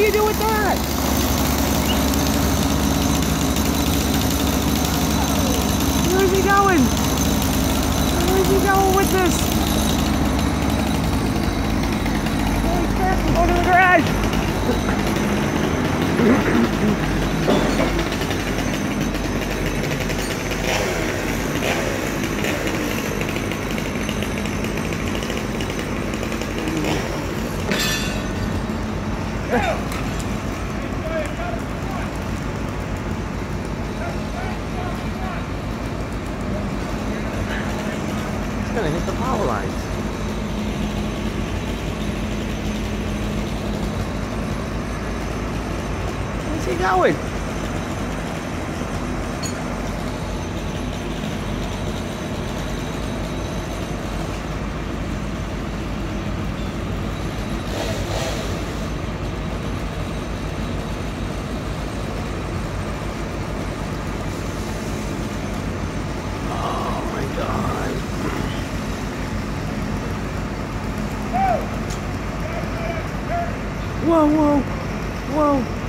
you do with that? Where's he going? Where's he going with this? Holy crap, I'm going to the garage. It's gonna hit the power lines. Where's he going? Whoa, whoa, whoa.